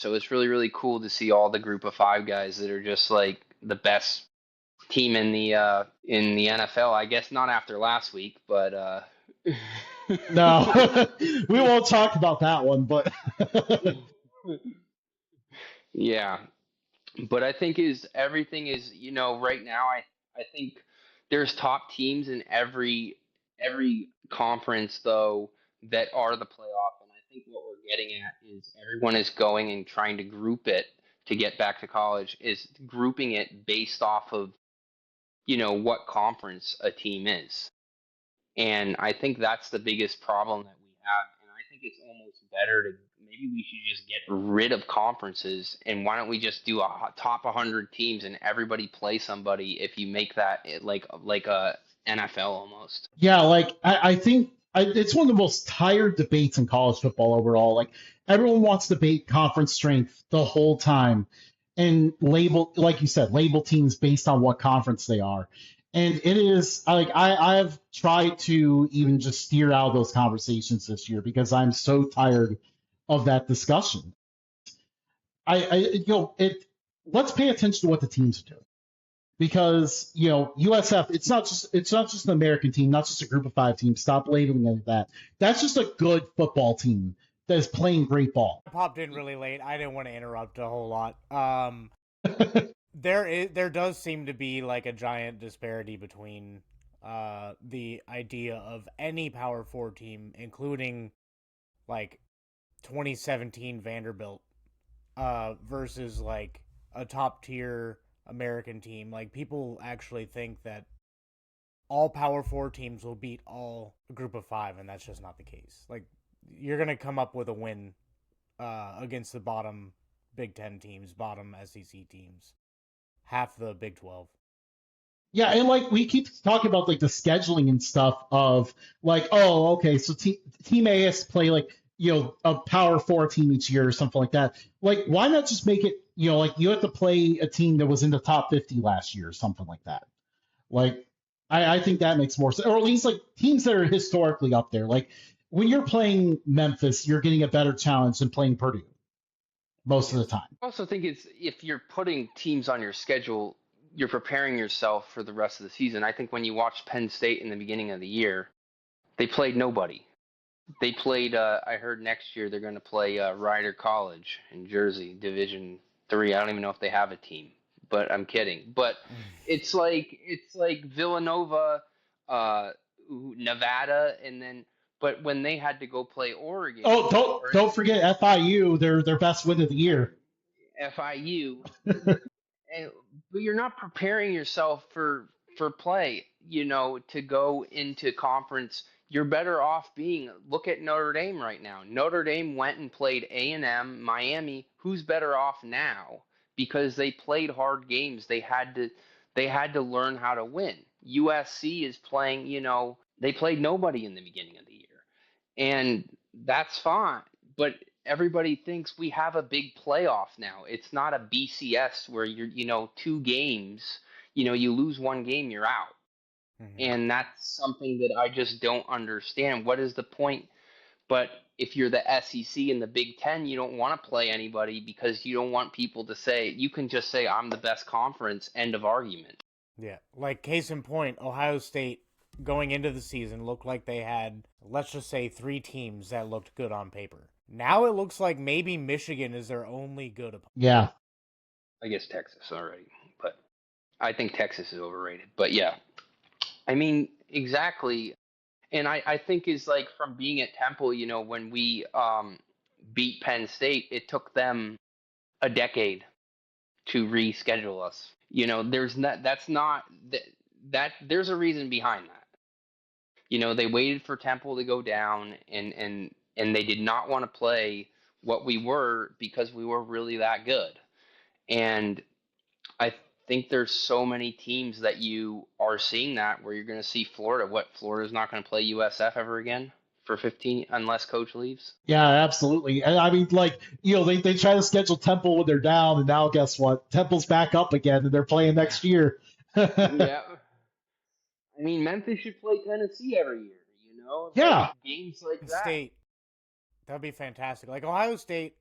So it's really, really cool to see all the group of five guys that are just like the best team in the NFL. I guess not after last week, but No, we won't talk about that one, but yeah. But I think is everything is, right now I think there's top teams in every conference though that are the playoff, and I think what we're getting at is everyone is going and trying to group it to get back to college, is grouping it based off of, what conference a team is. And I think that's the biggest problem that we have. And I think it's almost better to, maybe we should just get rid of conferences. And why don't we just do a top 100 teams and everybody play somebody if you make that like a NFL almost. yeah, like I think it's one of the most tired debates in college football overall. Like everyone wants to debate conference strength the whole time and label, like you said, label teams based on what conference they are. And it is like I've tried to even just steer out of those conversations this year because I'm so tired of that discussion. It. Let's pay attention to what the teams are doing because USF it's not just an American team, not just a group of five team. Stop labeling it that. That's just a good football team that is playing great ball. I popped in really late. I didn't want to interrupt a whole lot. There does seem to be like a giant disparity between the idea of any Power Four team, including like 2017 Vanderbilt, versus like a top tier American team. Like people actually think that all Power Four teams will beat all a group of five, and that's just not the case. Like you're gonna come up with a win against the bottom Big Ten teams, bottom SEC teams, half the Big 12. Yeah, and like we keep talking about like the scheduling and stuff of like, oh, okay, so team A has to play like a power four team each year or something like that. Like, why not just make it like you have to play a team that was in the top 50 last year or something like that. Like, I think that makes more sense, or at least like teams that are historically up there. Like when you're playing Memphis, you're getting a better challenge than playing Purdue most of the time. I also think it's, if you're putting teams on your schedule, you're preparing yourself for the rest of the season. I think when you watch Penn State in the beginning of the year, they played nobody. They played. I heard next year they're going to play Rider College in Jersey, Division 3. I don't even know if they have a team, but I'm kidding. But it's like Villanova, uh, Nevada, and then. But when they had to go play Oregon Oh, don't forget FIU, their best win of the year. or FIU, and, but you're not preparing yourself for play, to go into conference. You're better off being, look at Notre Dame right now. Notre Dame went and played A&M, Miami. Who's better off now? Because they played hard games. They had to learn how to win. USC is playing, they played nobody in the beginning of the year. And that's fine. But everybody thinks we have a big playoff now. It's not a BCS where you're, 2 games, you lose one game, you're out. Mm-hmm. And that's something that I just don't understand. What is the point? But if you're the SEC and the Big Ten, you don't want to play anybody because you don't want people to say, you can just say, I'm the best conference, end of argument. Yeah, like case in point, Ohio State going into the season looked like they had, let's just say, 3 teams that looked good on paper. Now it looks like maybe Michigan is their only good opponent. Yeah, I guess Texas already, but I think Texas is overrated. But yeah, I mean, exactly. And I think is like from being at Temple, when we beat Penn State, it took them a decade to reschedule us. There's not that's not that there's a reason behind that. They waited for Temple to go down, and they did not want to play what we were because we were really that good. And I think there's so many teams that you are seeing that, where you're going to see Florida. What, Florida's not going to play USF ever again for 15 unless coach leaves? yeah, absolutely. And I mean, like, they try to schedule Temple when they're down, and now guess what? Temple's back up again, and they're playing next year. Yeah. I mean, Memphis should play Tennessee every year, like Yeah, games like that. State, that'd be fantastic. Like Ohio State